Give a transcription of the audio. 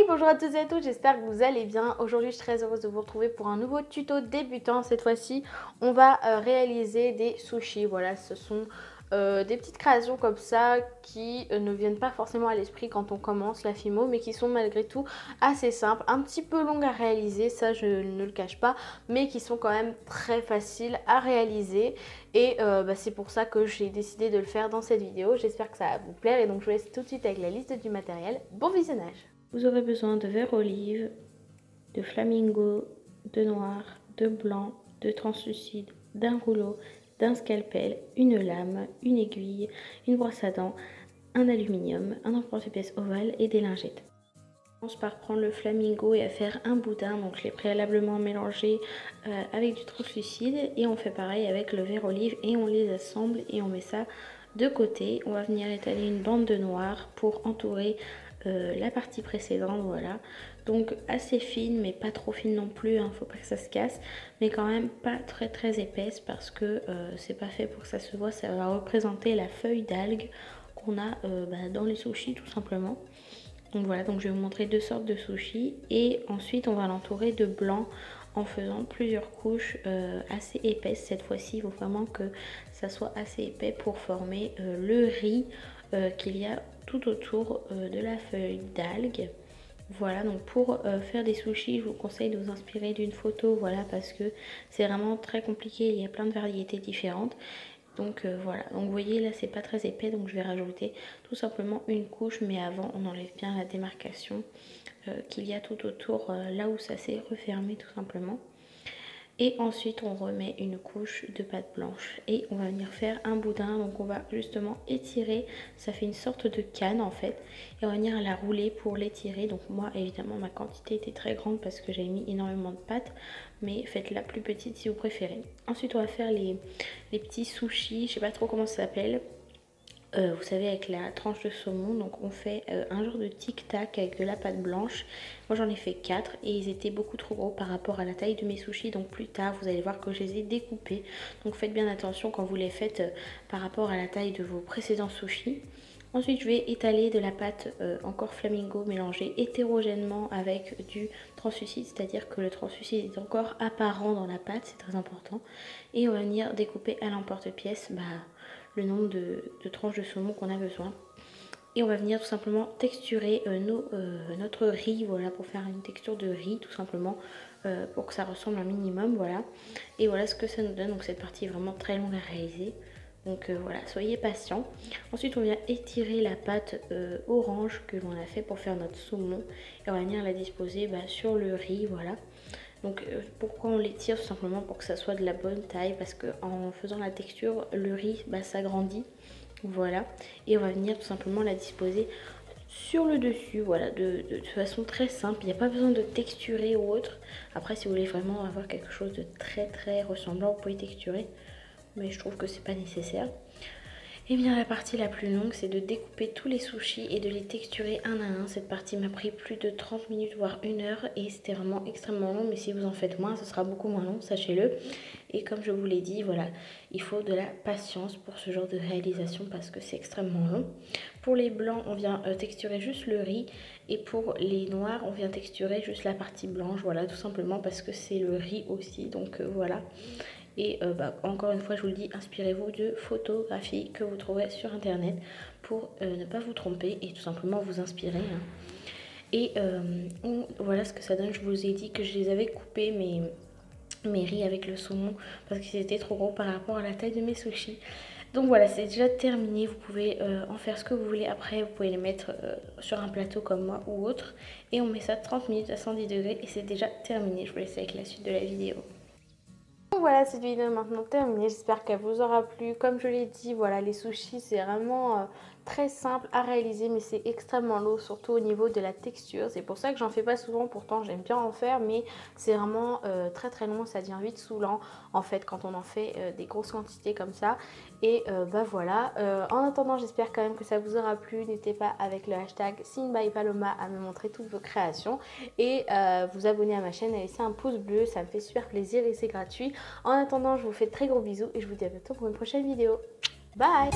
Bonjour à tous et à toutes, j'espère que vous allez bien. Aujourd'hui je suis très heureuse de vous retrouver pour un nouveau tuto débutant. Cette fois-ci on va réaliser des sushis. Voilà, ce sont des petites créations comme ça qui ne viennent pas forcément à l'esprit quand on commence la Fimo, mais qui sont malgré tout assez simples, un petit peu longues à réaliser, ça je ne le cache pas, mais qui sont quand même très faciles à réaliser. Et c'est pour ça que j'ai décidé de le faire dans cette vidéo. J'espère que ça va vous plaire et donc je vous laisse tout de suite avec la liste du matériel. Bon visionnage. Vous aurez besoin de verre olive, de flamingo, de noir, de blanc, de translucide, d'un rouleau, d'un scalpel, une lame, une aiguille, une brosse à dents, un aluminium, un emporte-pièce ovale et des lingettes. On commence par prendre le flamingo et à faire un boudin, donc je l'ai préalablement mélangé avec du translucide et on fait pareil avec le verre olive et on les assemble et on met ça de côté. On va venir étaler une bande de noir pour entourer la partie précédente, voilà, donc assez fine mais pas trop fine non plus, hein, faut pas que ça se casse, mais quand même pas très épaisse parce que c'est pas fait pour que ça se voit. Ça va représenter la feuille d'algue qu'on a dans les sushis tout simplement. Donc voilà, donc je vais vous montrer deux sortes de sushis et ensuite on va l'entourer de blanc en faisant plusieurs couches assez épaisses. Cette fois-ci il faut vraiment que ça soit assez épais pour former le riz qu'il y a tout autour de la feuille d'algue. Voilà, donc pour faire des sushis, je vous conseille de vous inspirer d'une photo, voilà, parce que c'est vraiment très compliqué, il y a plein de variétés différentes. Donc voilà, donc vous voyez là c'est pas très épais, donc je vais rajouter tout simplement une couche, mais avant on enlève bien la démarcation qu'il y a tout autour, là où ça s'est refermé tout simplement. Et ensuite on remet une couche de pâte blanche et on va venir faire un boudin. Donc on va justement étirer, ça fait une sorte de canne en fait, et on va venir la rouler pour l'étirer. Donc moi évidemment ma quantité était très grande parce que j'avais mis énormément de pâte, mais faites-la plus petite si vous préférez. Ensuite on va faire les petits sushis, je sais pas trop comment ça s'appelle. Vous savez, avec la tranche de saumon, donc on fait un genre de tic-tac avec de la pâte blanche. Moi j'en ai fait 4 et ils étaient beaucoup trop gros par rapport à la taille de mes sushis, donc plus tard vous allez voir que je les ai découpés. Donc faites bien attention quand vous les faites par rapport à la taille de vos précédents sushis. Ensuite je vais étaler de la pâte encore flamingo mélangée hétérogènement avec du translucide, c'est-à-dire que le translucide est encore apparent dans la pâte, c'est très important. Et on va venir découper à l'emporte-pièce le nombre de tranches de saumon qu'on a besoin. Et on va venir tout simplement texturer notre riz, voilà, pour faire une texture de riz tout simplement, pour que ça ressemble un minimum, voilà. Et voilà ce que ça nous donne. Donc cette partie est vraiment très longue à réaliser. Donc voilà, soyez patients. Ensuite on vient étirer la pâte orange que l'on a fait pour faire notre saumon. Et on va venir la disposer sur le riz, voilà. Donc pourquoi on l'étire? Tout simplement pour que ça soit de la bonne taille, parce qu'en faisant la texture, le riz s'agrandit. Voilà, et on va venir tout simplement la disposer sur le dessus, voilà, de façon très simple. Il n'y a pas besoin de texturer ou autre. Après si vous voulez vraiment avoir quelque chose de très ressemblant, vous pouvez texturer, mais je trouve que c'est pas nécessaire. Et bien la partie la plus longue, c'est de découper tous les sushis et de les texturer un à un. Cette partie m'a pris plus de 30 minutes voire 1 heure et c'était vraiment extrêmement long, mais si vous en faites moins, ce sera beaucoup moins long, sachez-le. Et comme je vous l'ai dit, voilà, il faut de la patience pour ce genre de réalisation parce que c'est extrêmement long. Pour les blancs, on vient texturer juste le riz, et pour les noirs, on vient texturer juste la partie blanche, voilà, tout simplement parce que c'est le riz aussi, donc voilà. Et encore une fois, je vous le dis, inspirez-vous de photographies que vous trouverez sur internet pour ne pas vous tromper et tout simplement vous inspirer, hein. Et voilà ce que ça donne. Je vous ai dit que je les avais coupés, mes riz avec le saumon, parce qu'ils étaient trop gros par rapport à la taille de mes sushis. Donc voilà, c'est déjà terminé. Vous pouvez en faire ce que vous voulez après. Vous pouvez les mettre sur un plateau comme moi ou autre. Et on met ça 30 minutes à 110 degrés et c'est déjà terminé. Je vous laisse avec la suite de la vidéo. Voilà, cette vidéo est maintenant terminée, j'espère qu'elle vous aura plu. Comme je l'ai dit, voilà, les sushis c'est vraiment très simple à réaliser, mais c'est extrêmement lourd, surtout au niveau de la texture. C'est pour ça que j'en fais pas souvent, pourtant j'aime bien en faire, mais c'est vraiment très long, ça devient vite saoulant en fait quand on en fait des grosses quantités comme ça. Et voilà, en attendant j'espère quand même que ça vous aura plu. N'hésitez pas avec le hashtag SingByPaloma à me montrer toutes vos créations et vous abonner à ma chaîne et laisser un pouce bleu, ça me fait super plaisir et c'est gratuit. En attendant, je vous fais de très gros bisous et je vous dis à bientôt pour une prochaine vidéo. Bye!